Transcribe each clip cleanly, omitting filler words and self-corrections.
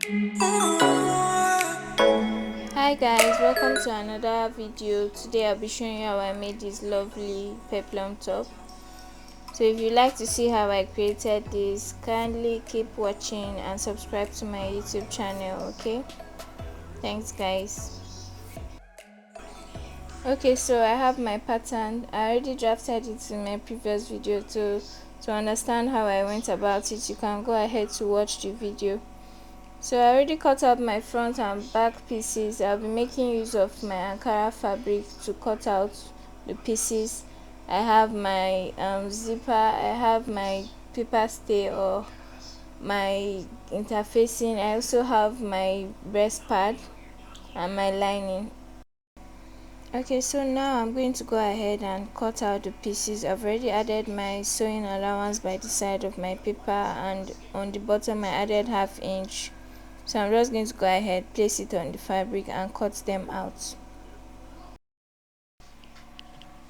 Hi guys, welcome to another video. Today I'll be showing you how I made this lovely peplum top. So if you like to see how I created this, kindly keep watching and subscribe to my YouTube channel, okay? Thanks guys. Okay, so I have my pattern. I already drafted it in my previous video. To understand how I went about it, you can go ahead to watch the video. So I already cut out my front and back pieces. I'll be making use of my Ankara fabric to cut out the pieces. I have my zipper, I have my paper stay or my interfacing. I also have my breast pad and my lining. Okay, so now I'm going to go ahead and cut out the pieces. I've already added my sewing allowance by the side of my paper, and on the bottom I added ½ inch. So I'm just going to go ahead, place it on the fabric and cut them out.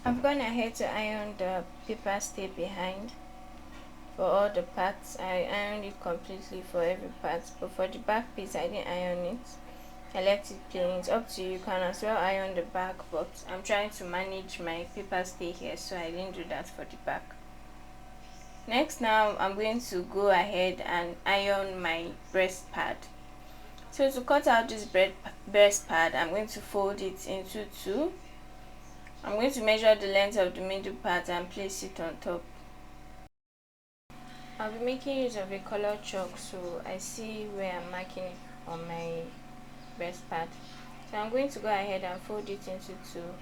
I've gone ahead to iron the paper stay behind for all the parts. I ironed it completely for every part, but for the back piece I didn't iron it. I left it plain. It's up to you. You can as well iron the back, but I'm trying to manage my paper stay here, so I didn't do that for the back. Next, now I'm going to go ahead and iron my breast pad. So to cut out this breast pad, I'm going to fold it into two. I'm going to measure the length of the middle part and place it on top. I'll be making use of a color chalk, so I see where I'm marking it on my breast pad. So I'm going to go ahead and fold it into two.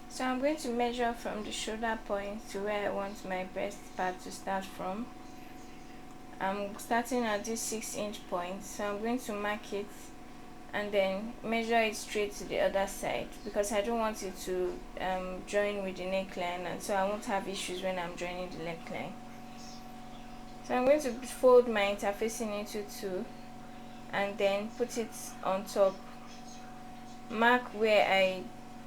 So I'm going to measure from the shoulder point to where I want my breast pad to start from. I'm starting at this 6-inch point, so I'm going to mark it and then measure it straight to the other side, because I don't want it to join with the neckline, and so I won't have issues when I'm joining the neckline. So I'm going to fold my interfacing into two and then put it on top. Mark where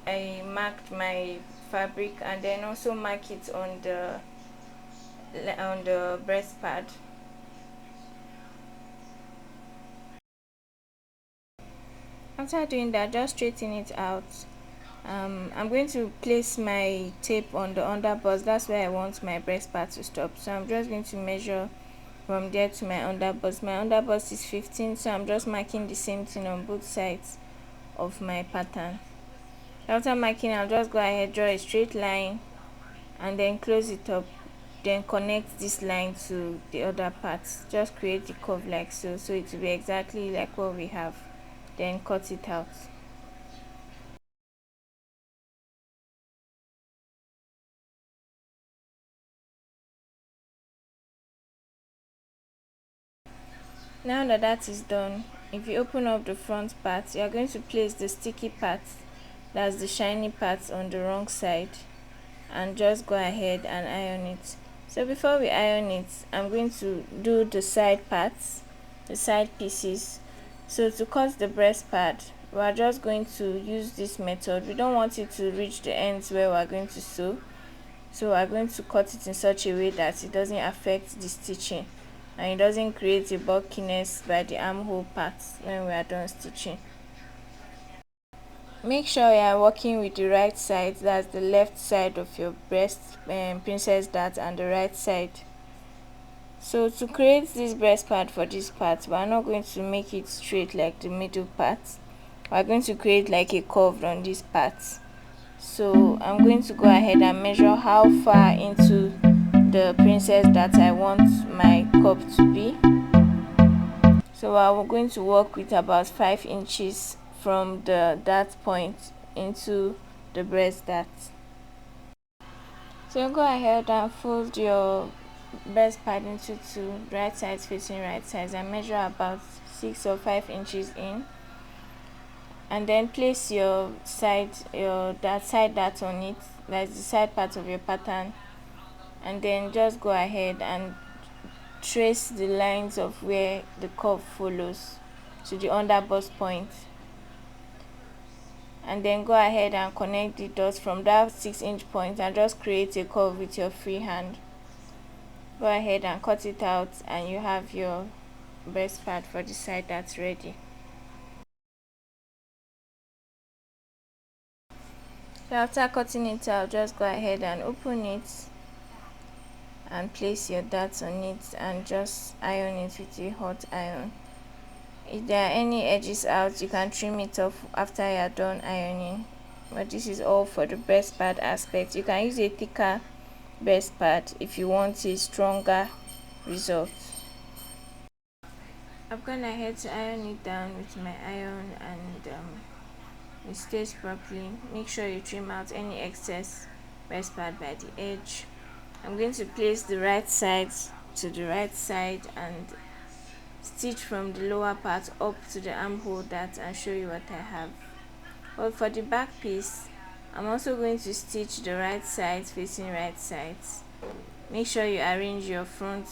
I marked my fabric, and then also mark it on the breast pad. After doing that, just straighten it out. I'm going to place my tape on the underbust. That's where I want my breast part to stop. So I'm just going to measure from there to my underbust. My underbust is 15, so I'm just marking the same thing on both sides of my pattern. After marking, I'll just go ahead, draw a straight line and then close it up. Then connect this line to the other parts. Just create the curve like so, so it will be exactly like what we have. Then cut it out. Now that that is done, if you open up the front part, you are going to place the sticky part, that's the shiny part, on the wrong side, and just go ahead and iron it. So before we iron it, I'm going to do the side parts, the side pieces. So to cut the breast pad, we are just going to use this method. We don't want it to reach the ends where we are going to sew, so we are going to cut it in such a way that it doesn't affect the stitching and it doesn't create a bulkiness by the armhole parts when we are done stitching. Make sure you are working with the right side, that's the left side of your breast princess dart, and the right side. So to create this breast part for this part, we are not going to make it straight like the middle part. We are going to create like a curve on this part. So I'm going to go ahead and measure how far into the princess that I want my cup to be. So I'm going to work with about 5 inches from the dart point into the breast dart. So go ahead and fold your breast pad into two, right sides facing right sides, and measure about 6 or 5 inches in, and then place your side dart on it, that's the side part of your pattern, and then just go ahead and trace the lines of where the curve follows to the underbust point, and then go ahead and connect the dots from that 6-inch point and just create a curve with your free hand. Go ahead and cut it out, and you have your breast part for the side that's ready. So after cutting it out, just go ahead and open it and place your darts on it and just iron it with a hot iron. If there are any edges out, you can trim it off after you are done ironing. But this is all for the breast part aspect. You can use a thicker breast part if you want a stronger result. I've gone ahead to iron it down with my iron and it stays properly. Make sure you trim out any excess breast part by the edge. I'm going to place the right side to the right side and stitch from the lower part up to the armhole dart and show you what I have. But for the back piece, I'm also going to stitch the right sides facing right sides. Make sure you arrange your front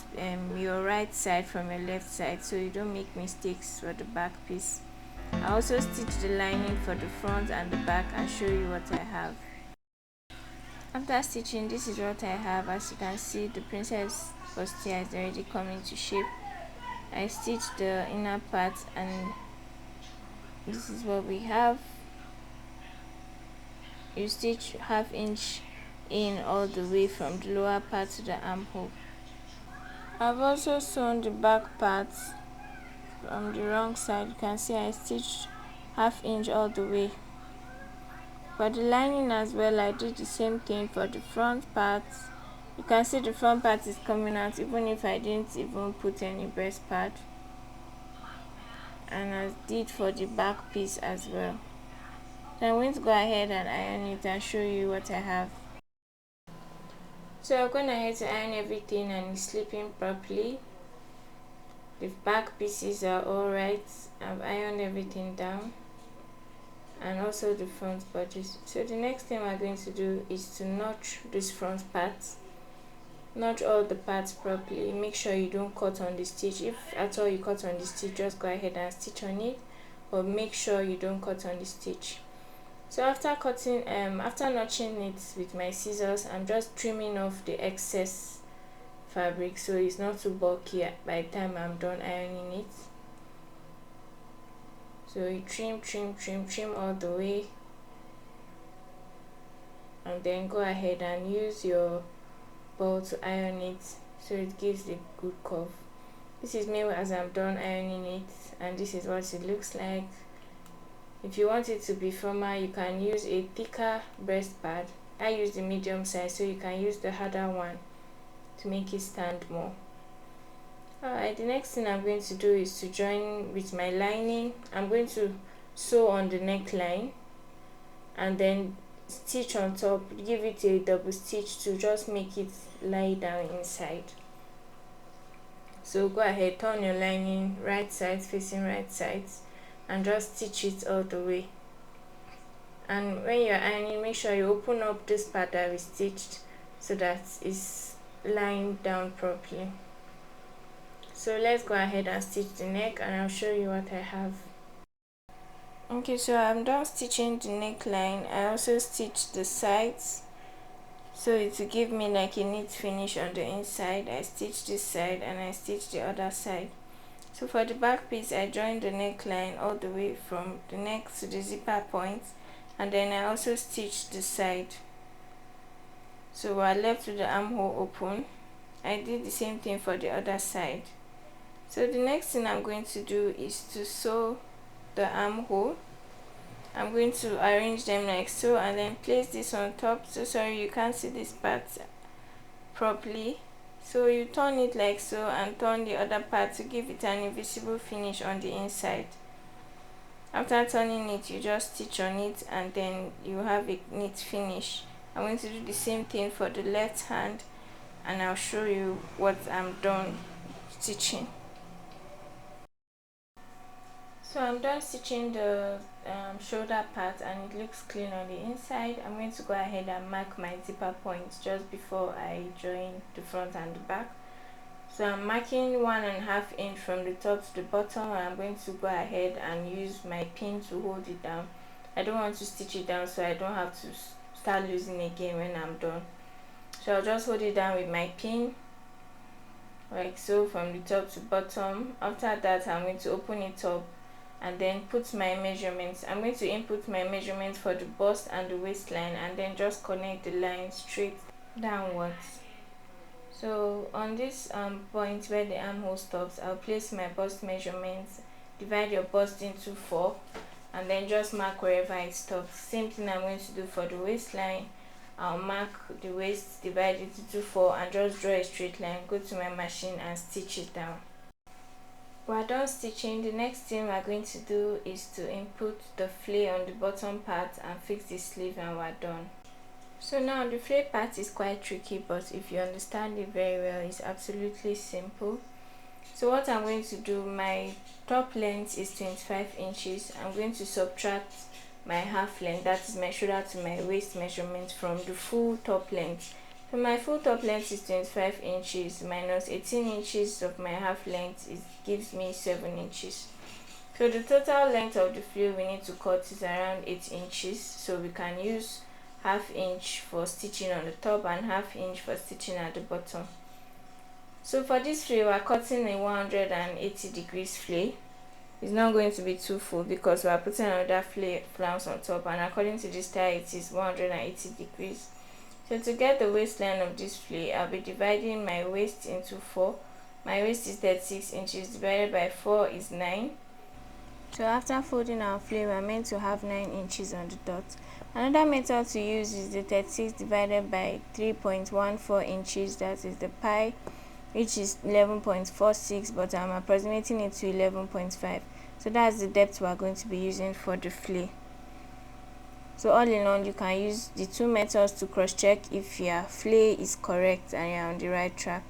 your right side from your left side so you don't make mistakes for the back piece. I also stitch the lining for the front and the back and show you what I have. After stitching, this is what I have. As you can see, the princess bustier is already coming to shape. I stitched the inner part and this is what we have. You stitch ½ inch in all the way from the lower part to the armhole. I've also sewn the back part from the wrong side. You can see I stitched ½ inch all the way. For the lining as well, I did the same thing for the front part. You can see the front part is coming out even if I didn't even put any breast part, and I did for the back piece as well. So I'm going to go ahead and iron it and show you what I have. So I'm going ahead to iron everything and it's sleeping properly. The back pieces are alright. I've ironed everything down and also the front bodies. So the next thing we're going to do is to notch this front part. Notch all the parts properly. Make sure you don't cut on the stitch. If at all you cut on the stitch, just go ahead and stitch on it, but make sure you don't cut on the stitch. So after notching it with my scissors, I'm just trimming off the excess fabric so it's not too bulky by the time I'm done ironing it. So you trim all the way, and then go ahead and use your ball to iron it so it gives a good curve. This is me as I'm done ironing it, and this is what it looks like. If you want it to be firmer, you can use a thicker breast pad. I use the medium size, so you can use the harder one to make it stand more. Alright, the next thing I'm going to do is to join with my lining. I'm going to sew on the neckline and then stitch on top, give it a double stitch to just make it lie down inside. So go ahead, turn your lining right sides facing right sides and just stitch it all the way. And when you're ironing, make sure you open up this part that we stitched so that it's lying down properly. So let's go ahead and stitch the neck and I'll show you what I have. Okay, so I'm done stitching the neckline. I also stitched the sides so it will give me like a neat finish on the inside. I stitched this side and I stitched the other side. So for the back piece, I joined the neckline all the way from the neck to the zipper point, and then I also stitched the side. So we're left with the armhole open. I did the same thing for the other side. So the next thing I'm going to do is to sew the armhole. I'm going to arrange them like so and then place this on top. So sorry you can't see this part properly. So you turn it like so and turn the other part to give it an invisible finish on the inside. After turning it, you just stitch on it and then you have a neat finish. I'm going to do the same thing for the left hand and I'll show you what I'm done stitching. So I'm done stitching the shoulder part and it looks clean on the inside. I'm going to go ahead and mark my zipper points just before I join the front and the back. So I'm marking 1.5 inch from the top to the bottom, and I'm going to go ahead and use my pin to hold it down. I don't want to stitch it down so I don't have to start losing again when I'm done. So I'll just hold it down with my pin like so, from the top to bottom. After that, I'm going to open it up and then put my measurements. I'm going to input my measurements for the bust and the waistline, and then just connect the line straight downwards. So on this point where the armhole stops, I'll place my bust measurements, divide your bust into 4, and then just mark wherever it stops. Same thing I'm going to do for the waistline. I'll mark the waist, divide it into 4, and just draw a straight line, go to my machine and stitch it down. We're done stitching. The next thing we're going to do is to input the flay on the bottom part and fix the sleeve, and we're done. So now the flay part is quite tricky, but if you understand it very well, it's absolutely simple. So what I'm going to do, my top length is 25 inches. I'm going to subtract my half length, that is my shoulder to my waist measurement, from the full top length. So my full top length is 25 inches minus 18 inches of my half length gives me 7 inches. So the total length of the flay we need to cut is around 8 inches. So we can use half inch for stitching on the top and half inch for stitching at the bottom. So for this flay, we're cutting a 180 degrees flay. It's not going to be too full because we are putting another flounce on top, and according to this style it is 180 degrees. So to get the waistline of this flay, I'll be dividing my waist into 4. My waist is 36 inches, divided by 4 is 9. So after folding our flay, we're meant to have 9 inches on the dot. Another method to use is the 36 divided by 3.14 inches, that is the pi, which is 11.46, but I'm approximating it to 11.5. So that's the depth we're going to be using for the flay. So all in all, you can use the two methods to cross-check if your flay is correct and you're on the right track.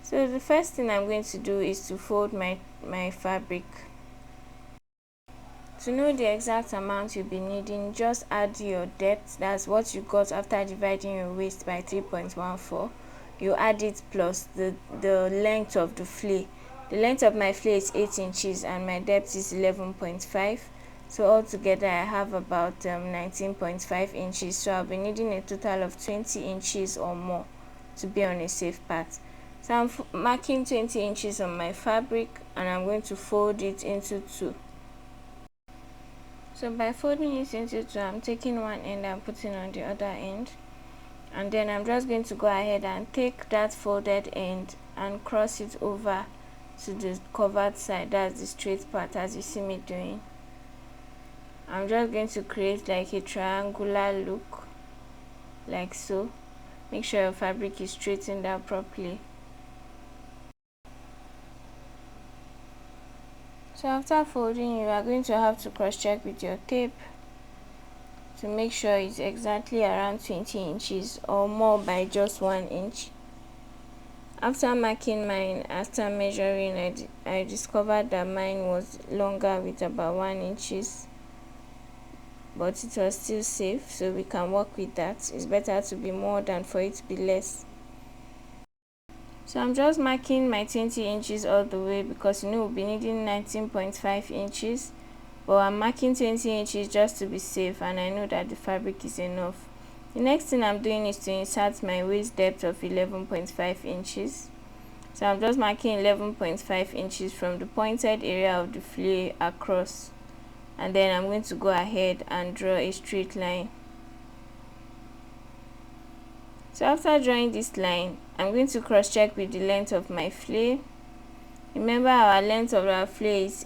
So the first thing I'm going to do is to fold my fabric. To know the exact amount you'll be needing, just add your depth, that's what you got after dividing your waist by 3.14. You add it plus the length of the flay. The length of my flay is 8 inches and my depth is 11.5. So altogether I have about 19.5 inches. So I'll be needing a total of 20 inches or more to be on a safe path. So I'm marking 20 inches on my fabric, and I'm going to fold it into 2. So by folding it into 2, I'm taking one end and putting on the other end, and then I'm just going to go ahead and take that folded end and cross it over to the covered side, that's the straight part, as you see me doing. I'm just going to create like a triangular look, like so. Make sure your fabric is straightened out properly. So after folding, you are going to have to cross check with your tape to make sure it's exactly around 20 inches or more by just 1 inch. After marking mine, after measuring, I discovered that mine was longer with about 1 inches, but it was still safe, so we can work with that. It's better to be more than for it to be less. So I'm just marking my 20 inches all the way because we'll be needing 19.5 inches, but I'm marking 20 inches just to be safe, and I know that the fabric is enough. The next thing I'm doing is to insert my waist depth of 11.5 inches. So I'm just marking 11.5 inches from the pointed area of the flay across, and then I'm going to go ahead and draw a straight line. So after drawing this line, I'm going to cross check with the length of my flay. Remember, our length of our flay is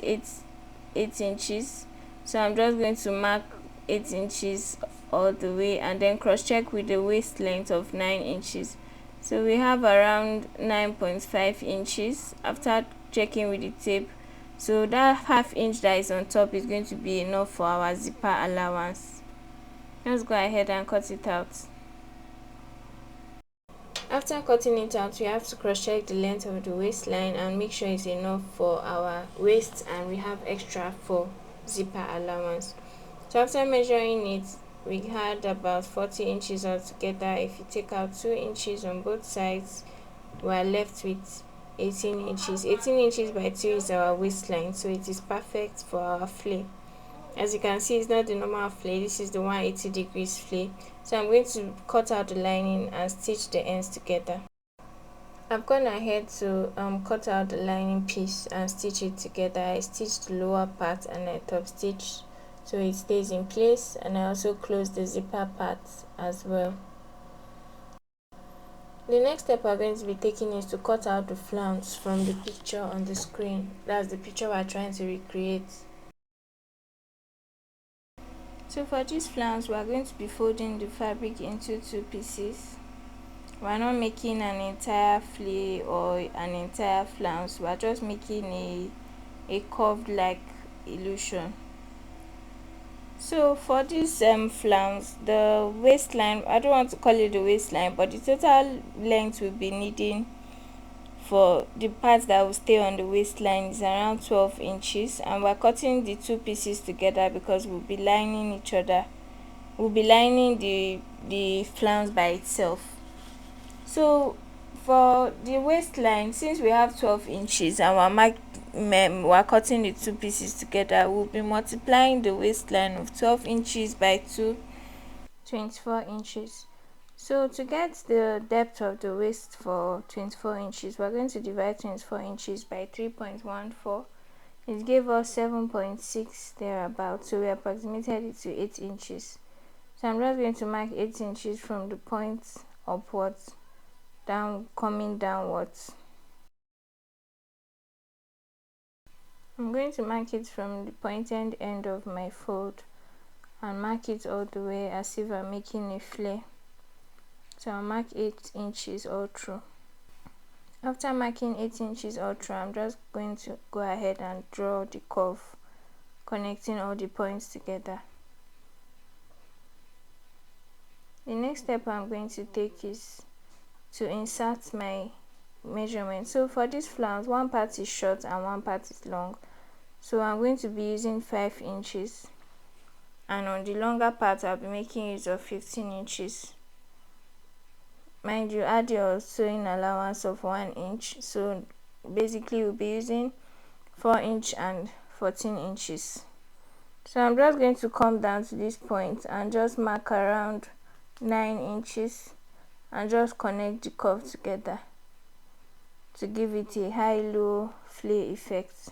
8 inches, so I'm just going to mark 8 inches all the way, and then cross check with the waist length of 9 inches. So we have around 9.5 inches after checking with the tape. So that half inch that is on top is going to be enough for our zipper allowance. Let's go ahead and cut it out. After cutting it out, we have to cross check the length of the waistline and make sure it's enough for our waist, and we have extra for zipper allowance. So after measuring it, we had about 40 inches altogether. If you take out 2 inches on both sides, we are left with 18 inches. 18 inches by 2 is our waistline, so it is perfect for our flay. As you can see, it's not the normal flay, this is the 180 degrees flay. So I'm going to cut out the lining and stitch the ends together. I've gone ahead to cut out the lining piece and stitch it together. I stitched the lower part and I top stitch so it stays in place, and I also close the zipper part as well. The next step we're going to be taking is to cut out the flounce from the picture on the screen. That's the picture we're trying to recreate. So for this flounce, we're going to be folding the fabric into two pieces. We're not making an entire flay or an entire flounce, we're just making a curved like illusion. So for this flounce, the waistline, I don't want to call it the waistline, but the total length we'll be needing for the part that will stay on the waistline is around 12 inches, and we're cutting the two pieces together because we'll be lining each other. We'll be lining the flounce by itself. So for the waistline, since we have 12 inches and we're cutting the two pieces together, we'll be multiplying the waistline of 12 inches by 24 inches. So to get the depth of the waist for 24 inches, we're going to divide 24 inches by 3.14. It gave us 7.6 thereabouts, so we approximated it to 8 inches. So I'm just going to mark 8 inches from the point upwards, coming downwards. I'm going to mark it from the pointed end of my fold and mark it all the way as if I'm making a flare. So I'll mark 8 inches all through. After marking 8 inches all through, I'm just going to go ahead and draw the curve connecting all the points together. The next step I'm going to take is to insert my measurement. So for this flounce, one part is short and one part is long, so I'm going to be using 5 inches, and on the longer part I'll be making use of 15 inches. Mind you, add your sewing allowance of 1 inch, so basically we'll be using 4 inch and 14 inches. So I'm just going to come down to this point and just mark around 9 inches and just connect the curve together to give it a high-low flay effect.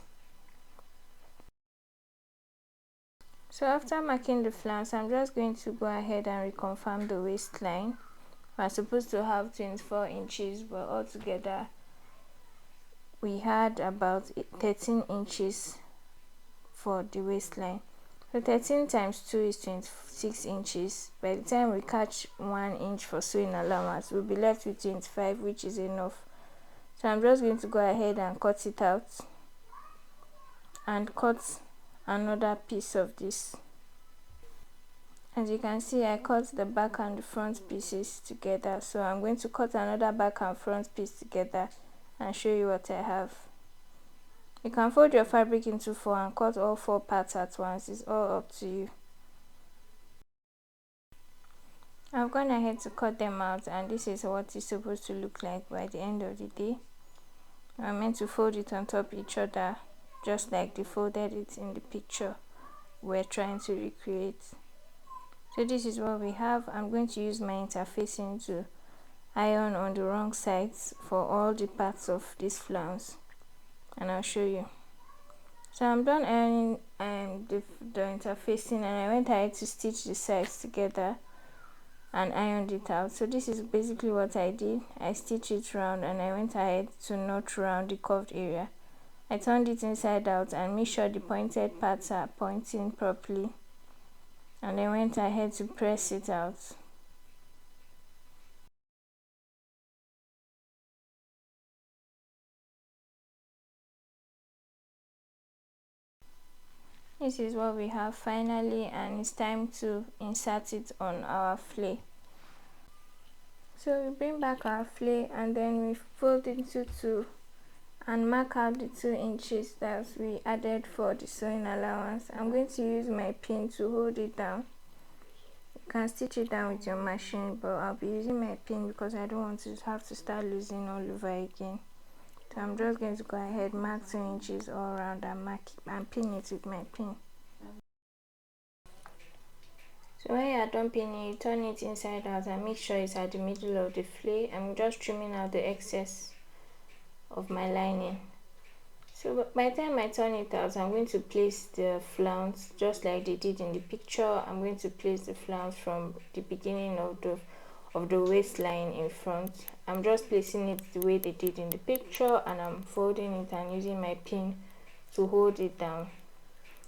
So after marking the flounce, I'm just going to go ahead and reconfirm the waistline. We're supposed to have 24 inches, but altogether we had about 13 inches for the waistline. So 13 times 2 is 26 inches. By the time we catch 1 inch for sewing allowance, we'll be left with 25, which is enough. So I'm just going to go ahead and cut it out and cut another piece of this. As you can see, I cut the back and the front pieces together, so I'm going to cut another back and front piece together and show you what I have. You can fold your fabric into 4 and cut all 4 parts at once. It's all up to you. I've gone ahead to cut them out, and this is what it's supposed to look like by the end of the day. I'm meant to fold it on top each other, just like they folded it in the picture we're trying to recreate. So this is what we have. I'm going to use my interfacing to iron on the wrong sides for all the parts of this flounce, and I'll show you. So I'm done ironing the interfacing, and I went ahead to stitch the sides together and ironed it out. So this is basically what I did. I stitched it round and I went ahead to knot round the curved area. I turned it inside out and made sure the pointed parts are pointing properly, and I went ahead to press it out. This is what we have finally, and it's time to insert it on our flay. So we bring back our flay and then we fold into 2 and mark out the 2 inches that we added for the sewing allowance. I'm going to use my pin to hold it down. You can stitch it down with your machine, but I'll be using my pin because I don't want to have to start losing all over again. So I'm just going to go ahead, mark 2 inches all around and pin it with my pin. So when you are done pinning, you turn it inside out and make sure it's at the middle of the flay. I'm just trimming out the excess of my lining. So by the time I turn it out, I'm going to place the flounce just like they did in the picture. I'm going to place the flounce from the beginning of the waistline in front. I'm just placing it the way they did in the picture, and I'm folding it and using my pin to hold it down.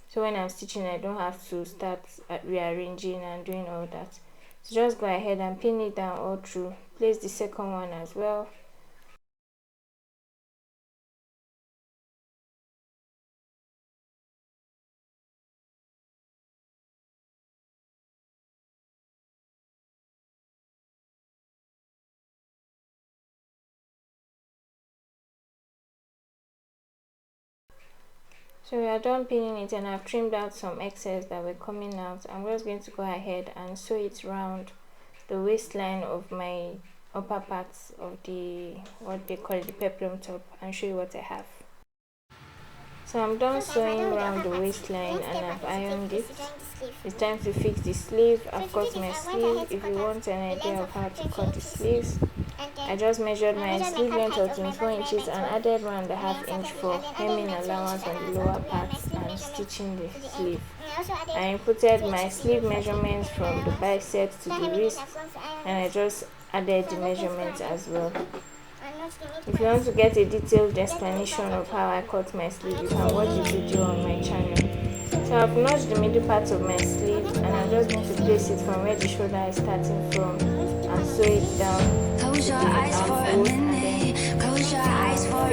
So when I'm stitching, I don't have to start rearranging and doing all that. So just go ahead and pin it down all through. Place the second one as well. So we are done pinning it, and I've trimmed out some excess that were coming out. I'm just going to go ahead and sew it round the waistline of my upper parts of the, what they call it, the peplum top, and show you what I have. So I'm done sewing around the waistline and I've ironed it. It's time to fix the sleeve. I've cut my sleeve. If you want an idea of how to cut the sleeves, I just measured my sleeve length of 24 inches and added 1.5 inch for hemming allowance on the lower parts and stitching the sleeve. I inputted my sleeve measurements from the bicep to the wrist, and I just added the measurements as well. If you want to get a detailed explanation of how I cut my sleeve, you can watch the video on my channel. So I've notched the middle part of my sleeve, and I'm just going to place it from where the shoulder is starting from and sew it down to the armhole, and then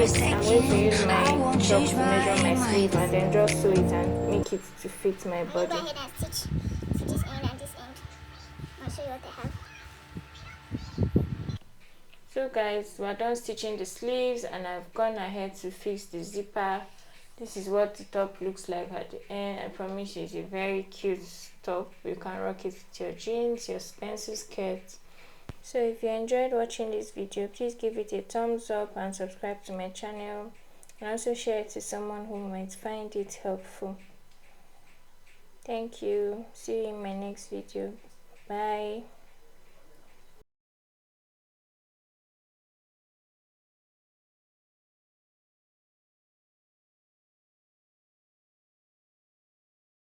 fit. I'm going to use my chalk to measure my sleeve and then just sew it and make it to fit my body. Go ahead and stitch this end and this end. I'll show you what I have. So guys, we're done stitching the sleeves, and I've gone ahead to fix the zipper. This is what the top looks like at the end. I promise you, it's a very cute top. You can rock it with your jeans, your pencil skirt. So if you enjoyed watching this video, please give it a thumbs up and subscribe to my channel, and also share it to someone who might find it helpful. Thank you. See you in my next video. Bye.